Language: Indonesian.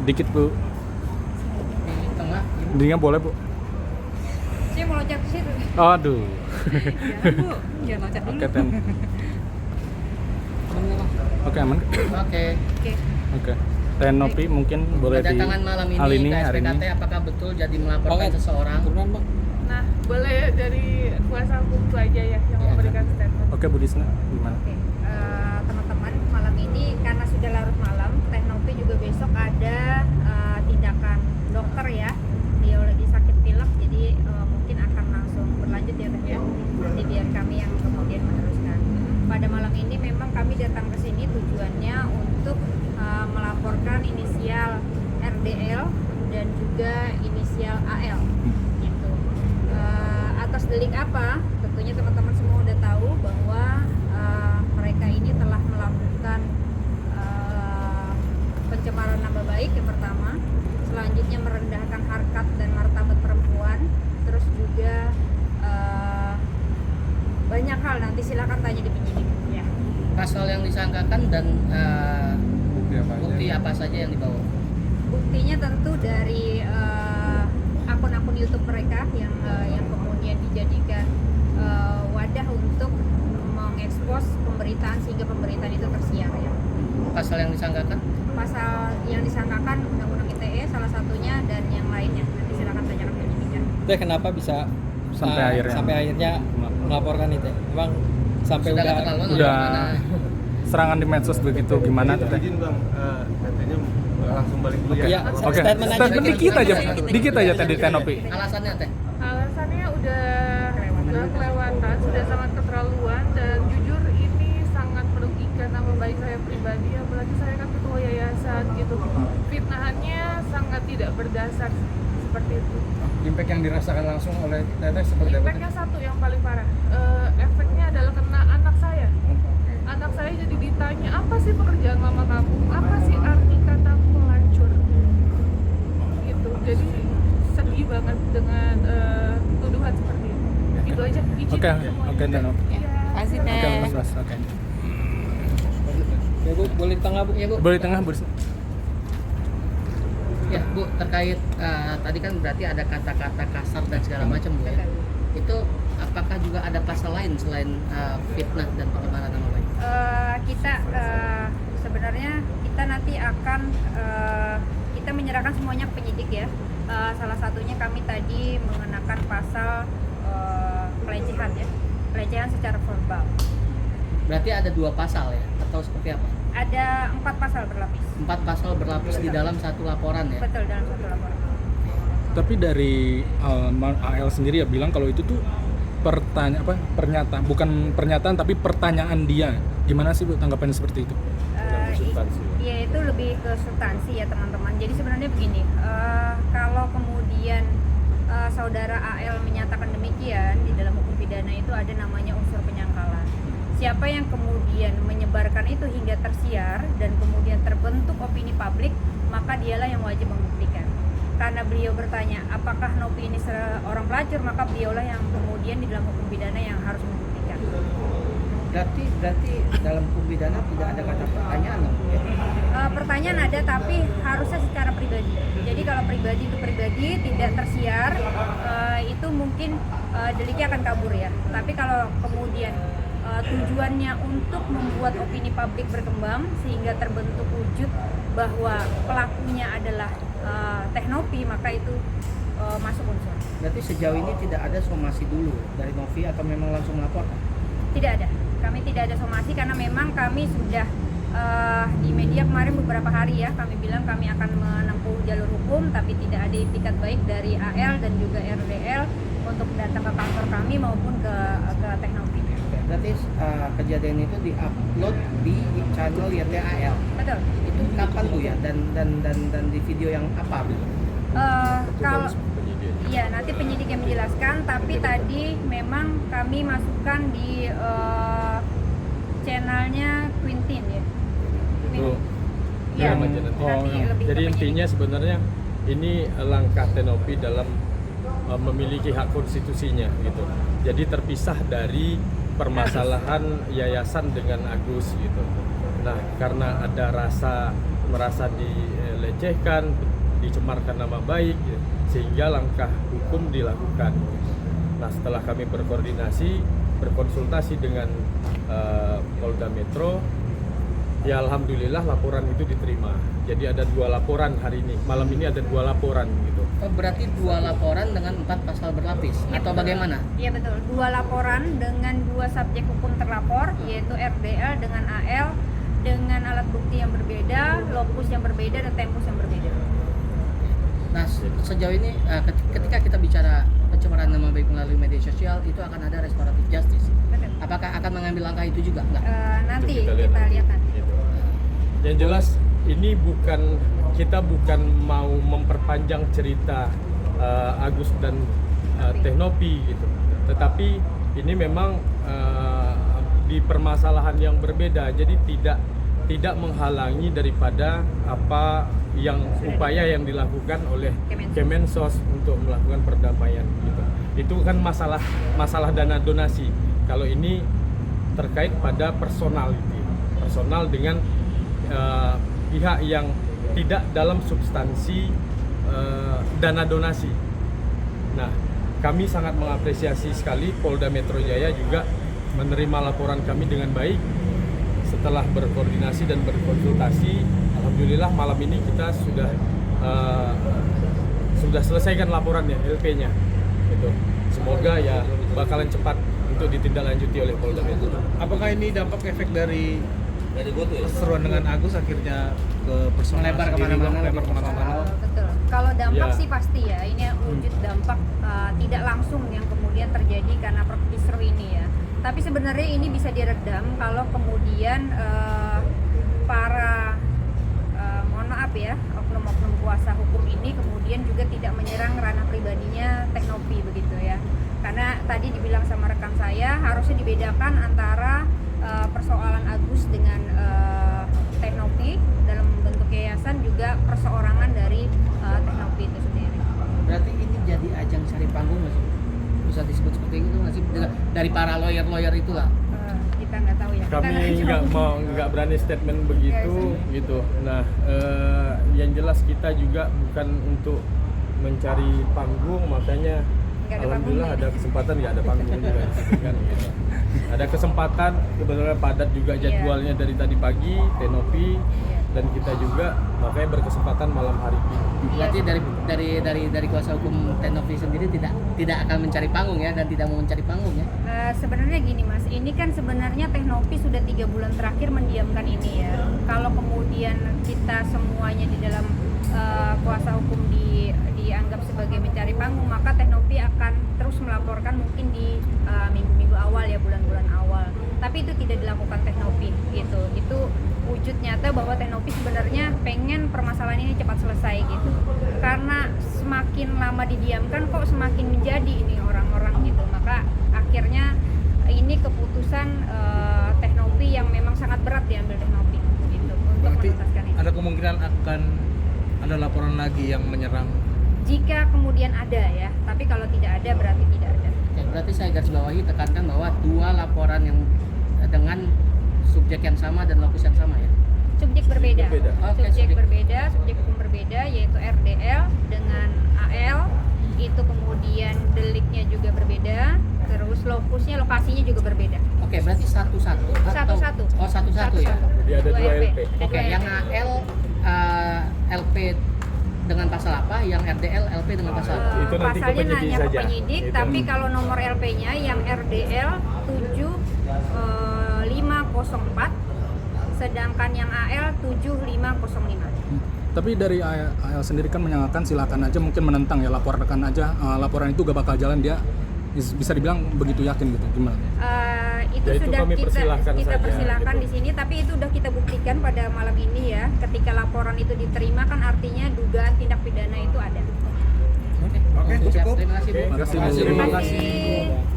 Dikit Bu. Di tengah. Dirinya boleh Bu. Saya mau loncat ke situ. Aduh. Jangan Bu, jangan loncat dulu. Oke Ten. Oke aman. Oke. Oke. Oke. Tenopi mungkin boleh di Kedatangan malam ini hari ke ini. SPKT apakah betul jadi melaporkan seseorang? Nah, boleh dari kuasa hukum itu aja ya yang Iya. memberikan statement. Oke Bu Disna, gimana? Oke, teman-teman, malam ini karena sudah larut malam, Teknopi juga besok ada tindakan dokter ya. Beliau lagi sakit pilek, jadi mungkin akan langsung berlanjut ya Teh ya. Nanti biar kami yang kemudian meneruskan. Pada malam ini memang kami datang ke sini tujuannya untuk melaporkan inisial RDL dan juga inisial AL. Gitu. Atas delik apa? Tentunya teman-teman semua udah tahu bahwa mereka ini telah melakukan pencemaran nama baik yang pertama, selanjutnya merendahkan harkat dan martabat perempuan, terus juga banyak hal, nanti silakan tanya di penyidik ya. Pasal yang disangkakan dan bukti apa saja yang dibawa? Buktinya tentu dari akun-akun YouTube mereka yang kemudian dijadikan wadah untuk mengekspos pemberitaan sehingga pemberitaan itu tersiar ya. Pasal yang disangkakan? Pasal yang disangkakan Undang-Undang ITE salah satunya dan yang lainnya. Nanti silakan tanyakan penyidik. Teh kenapa bisa Sampai akhirnya melaporkan itu? Emang sampai Sudah udah keterlaluan udah gimana? serangan di medsos begitu gimana tuh Teh? Izin Bang, katanya langsung balik dulu ya, ya. Oke. statement aja. Dikit aja tadi Tenopi. Alasannya Teh? Alasannya udah kelewatan, sudah sangat keterlaluan dan jujur ini sangat merugikan nama baik saya pribadi, apalagi saya kan ketua yayasan gitu. Fitnahannya sangat tidak berdasar seperti itu. Impact yang dirasakan langsung oleh Teteh seperti apa? Impactnya satu yang paling parah, efeknya adalah kena anak saya. Anak saya jadi ditanya, apa sih pekerjaan mama kamu? Apa sih arti kata pelacur? Gitu. Jadi sedih banget dengan tuduhan seperti itu. Itu aja. Izin Oke, semuanya. oke Tenopi. Iya. Kasih Oke, Mas. Oke. Ya Bu, boleh di tengah Bu. Ya Bu. Boleh di tengah Bu Disna. Ya Bu, terkait tadi kan berarti ada kata-kata kasar dan segala macam Bu ya. Itu apakah juga ada pasal lain selain fitnah dan pencemaran nama baik? Kita sebenarnya kita nanti akan kita menyerahkan semuanya ke penyidik ya. Salah satunya kami tadi mengenakan pasal pelecehan ya, pelecehan secara verbal. Berarti ada 2 pasal ya atau seperti apa? Ada 4 pasal berlapis. 4 pasal berlapis di dalam satu laporan ya. Betul, dalam satu laporan. Tapi dari AL sendiri ya bilang kalau itu tuh pernyataan, bukan pernyataan tapi pertanyaan dia. Gimana sih Bu tanggapannya seperti itu? Ya itu lebih ke substansi ya teman-teman. Jadi sebenarnya begini, kalau kemudian saudara AL menyatakan demikian, di dalam hukum pidana itu ada namanya unsur penyangkalan. Siapa yang kemudian menyebarkan itu hingga tersiar dan kemudian terbentuk opini publik, maka dialah yang wajib membuktikan. Karena beliau bertanya, apakah Nopi ini seorang pelacur, maka beliaulah yang kemudian di dalam hukum pidana yang harus membuktikan. Berarti dalam hukum pidana tidak ada kata pertanyaan dong, ya? Pertanyaan ada, tapi harusnya secara pribadi. Jadi kalau pribadi itu pribadi tidak tersiar, itu mungkin deliknya akan kabur ya. Tapi kalau kemudian tujuannya untuk membuat opini publik berkembang sehingga terbentuk wujud bahwa pelakunya adalah Teknopi, maka itu masuk unsur. Berarti sejauh ini tidak ada somasi dulu dari Novi atau memang langsung melaporkan? Tidak ada, kami tidak ada somasi karena memang kami sudah di media kemarin beberapa hari ya, kami bilang kami akan menempuh jalur hukum, tapi tidak ada itikat baik dari AL dan juga RDL untuk datang ke kantor kami maupun ke Teknopi. Berarti kejadian itu di-upload di channel YTAL. Betul. Itu kapan Bu ya? Dan di video yang apa Bu? Kalau iya nanti penyidik yang menjelaskan, tapi tadi memang kami masukkan di channelnya Quintin ya. Itu Iya, yang aja nanti. nanti lebih ke Jadi penyidik. intinya sebenarnya ini langkah Tenopi dalam memiliki hak konstitusinya gitu. Jadi terpisah dari permasalahan yayasan dengan Agus gitu. Nah, karena ada merasa dilecehkan, dicemarkan nama baik, ya, sehingga langkah hukum dilakukan. Nah, setelah kami berkonsultasi dengan Polda Metro, ya alhamdulillah laporan itu diterima. Jadi ada 2 laporan hari ini. Malam ini ada 2 laporan gitu. Oh, berarti 2 laporan dengan 4 pasal berlapis Iya, atau betul. bagaimana? Iya betul, 2 laporan dengan 2 subjek hukum terlapor, yaitu RDL dengan AL dengan alat bukti yang berbeda, lokus yang berbeda, dan tempus yang berbeda. Nah, sejauh ini ketika kita bicara pencemaran nama baik melalui media sosial, itu akan ada restoratif justice. Betul. Apakah akan mengambil langkah itu juga? Enggak. Nanti Itu kita lihat nanti. Gitu. Yang jelas ini kita bukan mau memperpanjang cerita Agus dan Teh Nopi gitu. Tetapi ini memang di permasalahan yang berbeda. Jadi tidak menghalangi daripada apa yang upaya yang dilakukan oleh Kemensos untuk melakukan perdamaian gitu. Itu kan masalah dana donasi. Kalau ini terkait pada personal dengan pihak yang tidak dalam substansi dana donasi. Nah, kami sangat mengapresiasi sekali Polda Metro Jaya juga menerima laporan kami dengan baik. Setelah berkoordinasi dan berkonsultasi, alhamdulillah malam ini kita sudah selesaikan laporannya, LP-nya. Gitu. Semoga ya bakalan cepat untuk ditindaklanjuti oleh Polda Metro. Apakah ini dampak efek dari perseteruan dengan Agus akhirnya ke personal Melebar sendiri, kemana-mana melebar gitu. kemana-mana? Betul. Kalau dampak Ya. sih pasti ya, ini wujud dampak tidak langsung yang kemudian terjadi karena kisru ini ya. Tapi sebenarnya ini bisa diredam kalau kemudian para mohon maaf ya, oknum-oknum kuasa hukum ini kemudian juga tidak menyerang ranah pribadinya Teh Nopi begitu ya. Karena tadi dibilang sama rekan saya harusnya dibedakan antara persoalan Agus dengan Teh Nopi dalam bentuk yayasan, juga perseorangan dari Teh Nopi itu sendiri. Berarti ini jadi ajang cari panggung nggak sih? Bisa disebut seperti itu nggak sih? Dari para lawyer itulah. Kita nggak tahu ya. Kami nggak berani statement begitu gitu. Nah, yang jelas kita juga bukan untuk mencari panggung, makanya Nggak ada alhamdulillah panggung, ada kesempatan, nggak ada panggung juga di situ kan gitu. Ada kesempatan, kebetulan padat juga jadwalnya dari tadi pagi, Teh Nopi dan kita juga, makanya berkesempatan malam hari ini. Berarti dari kuasa hukum Teh Nopi sendiri tidak akan mencari panggung ya, dan tidak mau mencari panggung ya. Sebenarnya gini Mas, ini kan sebenarnya Teh Nopi sudah 3 bulan terakhir mendiamkan ini ya. Kalau kemudian kita semuanya di dalam kuasa hukum dianggap sebagai mencari panggung, maka Teh Nopi akan terus melaporkan mungkin di minggu-minggu awal ya, bulan-bulan awal. Tapi itu tidak dilakukan Teh Nopi gitu. Itu wujud nyata bahwa Teh Nopi sebenarnya pengen permasalahan ini cepat selesai gitu. Karena semakin lama didiamkan kok semakin menjadi ini orang-orang gitu. Maka akhirnya ini keputusan Teh Nopi yang memang sangat berat diambil Teh Nopi gitu untuk Berarti menuntaskan ini. ada kemungkinan akan ada laporan lagi yang menyerang. Jika kemudian ada ya, tapi kalau tidak ada berarti tidak ada. Oke, berarti saya garis bawahi tekankan bahwa 2 laporan yang dengan subjek yang sama dan lokus yang sama ya. Subjek berbeda. Berbeda. Oke, Subjek subjek. berbeda, subjek hukum berbeda, yaitu RDL dengan AL. Itu kemudian deliknya juga berbeda, terus lokasinya juga berbeda. Oke, berarti satu-satu atau Satu-satu. Oh, satu-satu ya. Jadi ada 2 LP. Ada Oke, 2 yang LP. AL LP dengan pasal apa, yang RDL LP dengan pasal apa? Itu nanti ke pasalnya penyidik nanya ke saja. penyidik, Itu. tapi kalau nomor LP-nya yang RDL 7504, sedangkan yang AL 7505. Tapi dari AL sendiri kan menyatakan silakan aja, mungkin menentang ya, laporkan aja, laporan itu gak bakal jalan, dia bisa dibilang begitu yakin gitu, gimana? Itu Ya, itu sudah kami persilahkan kita saja, persilahkan gitu. di sini, tapi itu sudah kita buktikan pada malam ini ya. Ketika laporan itu diterima kan artinya dugaan tindak pidana itu ada. Oke, Oke, siap. cukup. Terima kasih Bu. Oke, Terima kasih, Bu. Terima Terima kasih.